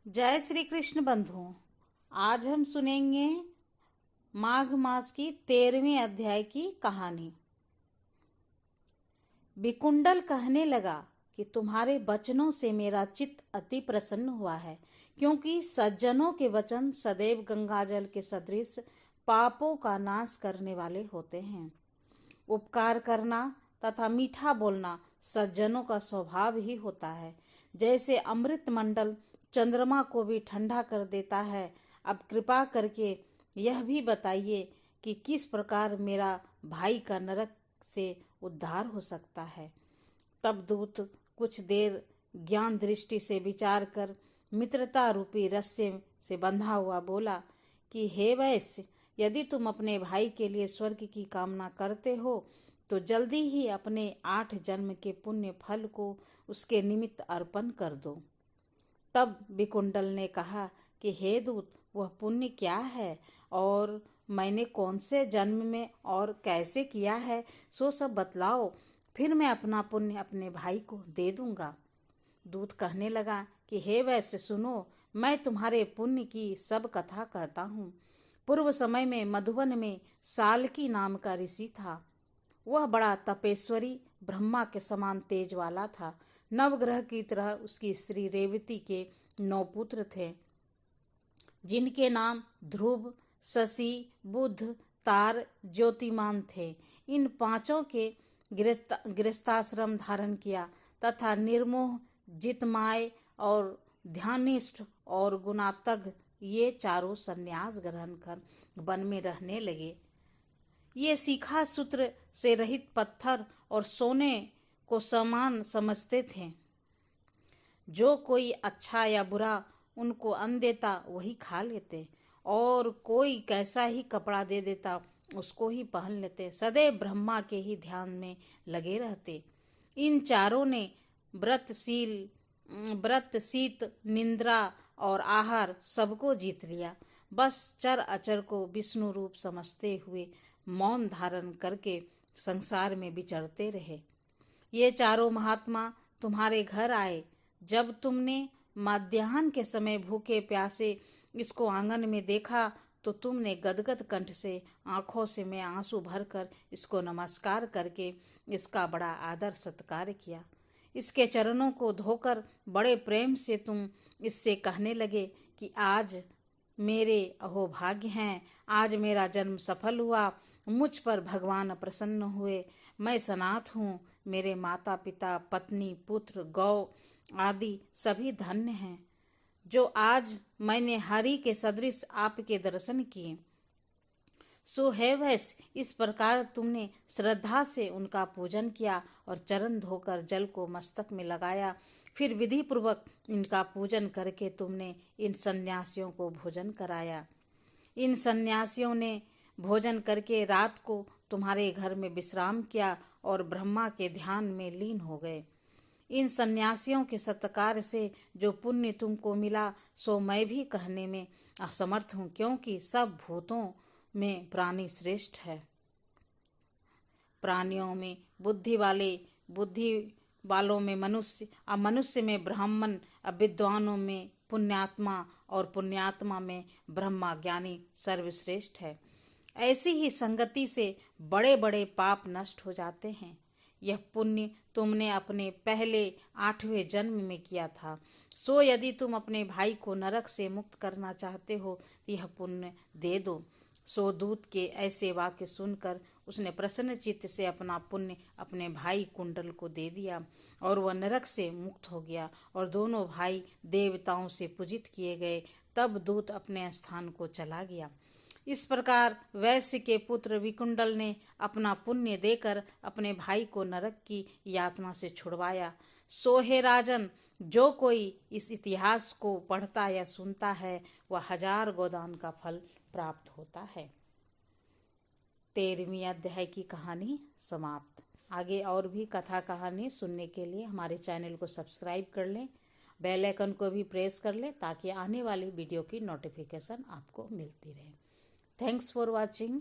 जय श्री कृष्ण बंधुओं। आज हम सुनेंगे माघ मास की 13वें अध्याय की कहानी। विकुंडल कहने लगा कि तुम्हारे वचनों से मेरा चित्त अति प्रसन्न हुआ है, क्योंकि सज्जनों के वचन सदैव गंगाजल के सदृश पापों का नाश करने वाले होते हैं। उपकार करना तथा मीठा बोलना सज्जनों का स्वभाव ही होता है। जैसे अमृत मंडल चंद्रमा को भी ठंडा कर देता है, अब कृपा करके यह भी बताइए कि किस प्रकार मेरा भाई का नरक से उद्धार हो सकता है। तब दूत कुछ देर ज्ञान दृष्टि से विचार कर मित्रता रूपी रस्से से बंधा हुआ बोला कि हे वैश्य, यदि तुम अपने भाई के लिए स्वर्ग की कामना करते हो तो जल्दी ही अपने 8 जन्म के पुण्य फल को उसके निमित्त अर्पण कर दो। तब विकुंडल ने कहा कि हे दूत, वह पुण्य क्या है और मैंने कौन से जन्म में और कैसे किया है, सो सब बतलाओ, फिर मैं अपना पुण्य अपने भाई को दे दूंगा। दूत कहने लगा कि हे वैश्य सुनो, मैं तुम्हारे पुण्य की सब कथा कहता हूँ। पूर्व समय में मधुवन में साल्की नाम का ऋषि था। वह बड़ा तपेश्वरी ब्रह्मा के समान तेज वाला था। नवग्रह की तरह उसकी स्त्री रेवती के 9 पुत्र थे, जिनके नाम ध्रुव, शशि, बुध, तार, ज्योतिमान थे। इन 5 के गृहस्थाश्रम धारण किया तथा निर्मोह, जितमाय और ध्यानिष्ठ और गुणातग ये चारों संन्यास ग्रहण कर वन में रहने लगे। ये शिखा सूत्र से रहित पत्थर और सोने को समान समझते थे। जो कोई अच्छा या बुरा उनको अन्न देता वही खा लेते, और कोई कैसा ही कपड़ा दे देता उसको ही पहन लेते। सदैव ब्रह्मा के ही ध्यान में लगे रहते। इन चारों ने व्रत, शीत, निंद्रा और आहार सबको जीत लिया। बस चर अचर को विष्णु रूप समझते हुए मौन धारण करके संसार में विचरते रहे। ये चारों महात्मा तुम्हारे घर आए। जब तुमने मध्याह्न के समय भूखे प्यासे इसको आंगन में देखा तो तुमने गदगद कंठ से आंखों से में आंसू भरकर इसको नमस्कार करके इसका बड़ा आदर सत्कार किया। इसके चरणों को धोकर बड़े प्रेम से तुम इससे कहने लगे कि आज मेरे अहोभाग्य हैं, आज मेरा जन्म सफल हुआ, मुझ पर भगवान प्रसन्न हुए, मैं सनाथ हूँ, मेरे माता पिता, पत्नी, पुत्र, गौ आदि सभी धन्य हैं, जो आज मैंने हरि के सदृश आपके दर्शन किए। सो है वैश्य, इस प्रकार तुमने श्रद्धा से उनका पूजन किया और चरण धोकर जल को मस्तक में लगाया। फिर विधि पूर्वक इनका पूजन करके तुमने इन सन्यासियों को भोजन कराया। इन सन्यासियों ने भोजन करके रात को तुम्हारे घर में विश्राम किया और ब्रह्मा के ध्यान में लीन हो गए। इन सन्यासियों के सत्कार से जो पुण्य तुमको मिला सो मैं भी कहने में असमर्थ हूँ, क्योंकि सब भूतों में प्राणी श्रेष्ठ है। प्राणियों में बुद्धि वालों में मनुष्य, और मनुष्य में ब्राह्मण, विद्वानों में पुण्यात्मा और पुण्यात्मा में ब्रह्मा ज्ञानी सर्वश्रेष्ठ है। ऐसी ही संगति से बड़े बड़े पाप नष्ट हो जाते हैं। यह पुण्य तुमने अपने पहले 8वें जन्म में किया था। सो यदि तुम अपने भाई को नरक से मुक्त करना चाहते हो तो यह पुण्य दे दो। सो दूत के ऐसे वाक्य सुनकर उसने प्रसन्न चित्त से अपना पुण्य अपने भाई कुंडल को दे दिया और वह नरक से मुक्त हो गया और दोनों भाई देवताओं से पूजित किए गए। तब दूत अपने स्थान को चला गया। इस प्रकार वैश्य के पुत्र विकुंडल ने अपना पुण्य देकर अपने भाई को नरक की यातना से छुड़वाया। सो हे राजन, जो कोई इस इतिहास को पढ़ता या सुनता है वह 1000 गोदान का फल प्राप्त होता है। 13वीं अध्याय की कहानी समाप्त। आगे और भी कथा कहानी सुनने के लिए हमारे चैनल को सब्सक्राइब कर लें, बेल आइकन को भी प्रेस कर लें ताकि आने वाली वीडियो की नोटिफिकेशन आपको मिलती रहे। Thanks for watching.